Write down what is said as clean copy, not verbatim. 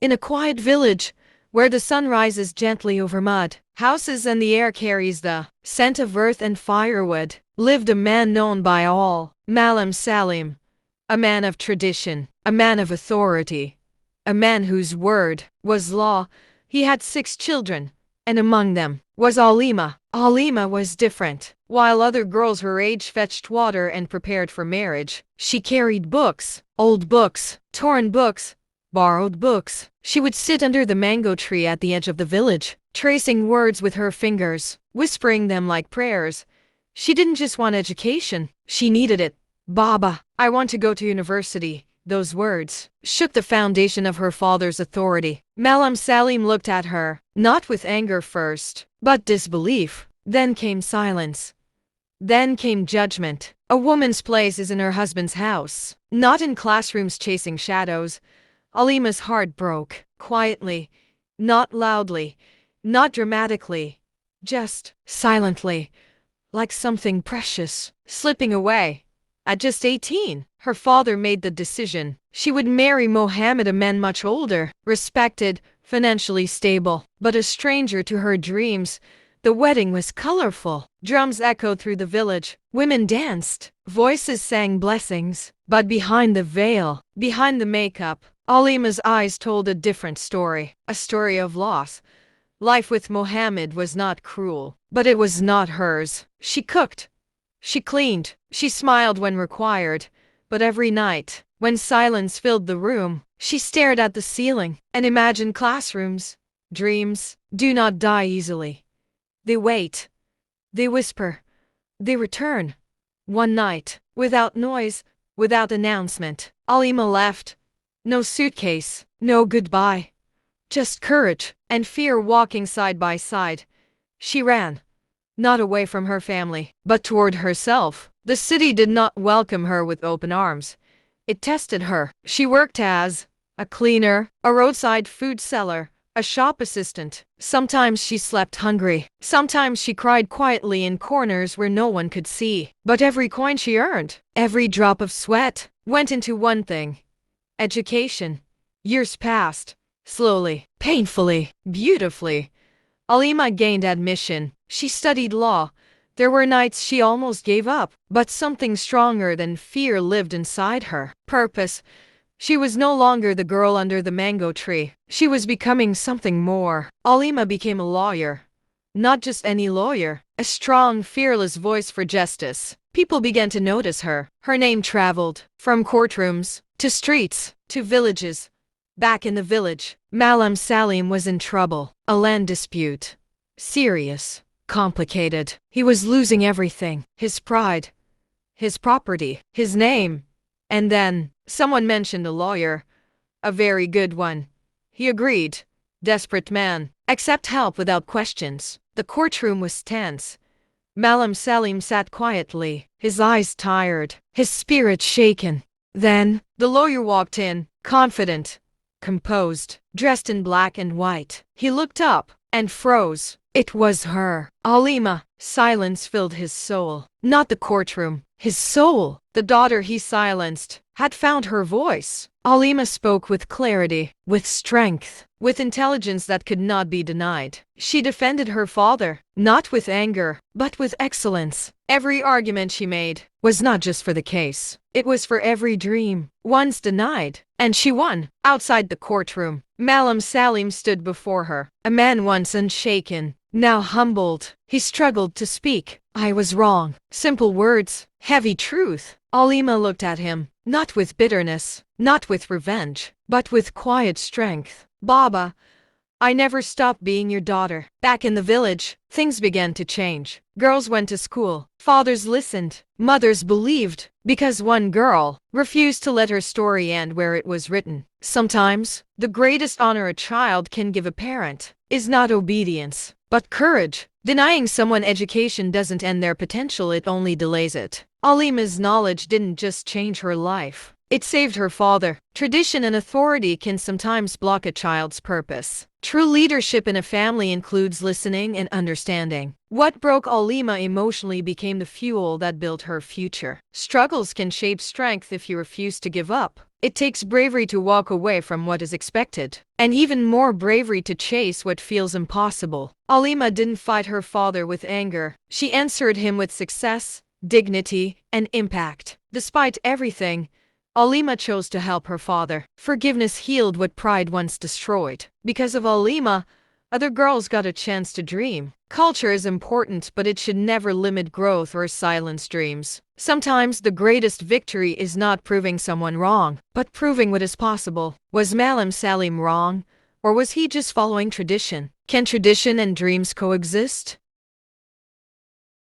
In a quiet village, where the sun rises gently over mud, houses and the air carries the scent of earth and firewood, lived a man known by all, Malam Salim. A man of tradition, a man of authority, a man whose word was law. He had 6 children, and among them was Alima. Alima was different. While other girls her age fetched water and prepared for marriage, she carried books, old books, torn books, borrowed books. She would sit under the mango tree at the edge of the village, tracing words with her fingers, whispering them like prayers. She didn't just want education, she needed it. Baba, I want to go to university. Those words shook the foundation of her father's authority. Malam Salim looked at her, not with anger first, but disbelief. Then came silence. Then came judgment. A woman's place is in her husband's house, not in classrooms chasing shadows. Alima's heart broke, quietly, not loudly, not dramatically, just silently, like something precious, slipping away. At just 18, her father made the decision. She would marry Mohammed, a man much older, respected, financially stable, but a stranger to her dreams. The wedding was colorful. Drums echoed through the village. Women danced. Voices sang blessings. But behind the veil, behind the makeup, Alima's eyes told a different story. A story of loss. Life with Mohammed was not cruel, but it was not hers. She cooked. She cleaned. She smiled when required. But every night, when silence filled the room, she stared at the ceiling and imagined classrooms. Dreams do not die easily. They wait. They whisper. They return. One night, without noise, without announcement, Alima left. No suitcase, no goodbye. Just courage and fear walking side by side. She ran. Not away from her family, but toward herself. The city did not welcome her with open arms. It tested her. She worked as a cleaner, a roadside food seller, a shop assistant. Sometimes she slept hungry. Sometimes she cried quietly in corners where no one could see. But every coin she earned, every drop of sweat, went into one thing: education. Years passed. Slowly, painfully, beautifully. Alima gained admission. She studied law. There were nights she almost gave up, but something stronger than fear lived inside her. Purpose. She was no longer the girl under the mango tree. She was becoming something more. Alima became a lawyer. Not just any lawyer, a strong, fearless voice for justice. People began to notice her. Her name traveled from courtrooms to streets to villages. Back in the village, Malam Salim was in trouble. A land dispute. Serious. Complicated. He was losing everything. His pride. His property. His name. And then, someone mentioned a lawyer. A very good one. He agreed. Desperate man. Accept help without questions. The courtroom was tense. Malam Salim sat quietly, his eyes tired, his spirit shaken. Then, the lawyer walked in, confident, composed, dressed in black and white. He looked up and froze. It was her, Alima. Silence filled his soul. Not the courtroom, his soul. The daughter he silenced had found her voice. Alima spoke with clarity, with strength, with intelligence that could not be denied. She defended her father, not with anger, but with excellence. Every argument she made was not just for the case. It was for every dream, once denied. And she won. Outside the courtroom, Malam Salim stood before her, a man once unshaken, now humbled. He struggled to speak. I was wrong. Simple words, heavy truth. Alima looked at him, not with bitterness, not with revenge, but with quiet strength. Baba, I never stopped being your daughter. Back in the village, things began to change. Girls went to school. Fathers listened. Mothers believed. Because one girl refused to let her story end where it was written. Sometimes, the greatest honor a child can give a parent is not obedience, but courage. Denying someone education doesn't end their potential, it only delays it. Alima's knowledge didn't just change her life. It saved her father. Tradition and authority can sometimes block a child's purpose. True leadership in a family includes listening and understanding. What broke Alima emotionally became the fuel that built her future. Struggles can shape strength if you refuse to give up. It takes bravery to walk away from what is expected, and even more bravery to chase what feels impossible. Alima didn't fight her father with anger. She answered him with success, dignity, and impact. Despite everything, Alima chose to help her father. Forgiveness healed what pride once destroyed. Because of Alima, other girls got a chance to dream. Culture is important, but it should never limit growth or silence dreams. Sometimes the greatest victory is not proving someone wrong, but proving what is possible. Was Malam Salim wrong? Or was he just following tradition? Can tradition and dreams coexist?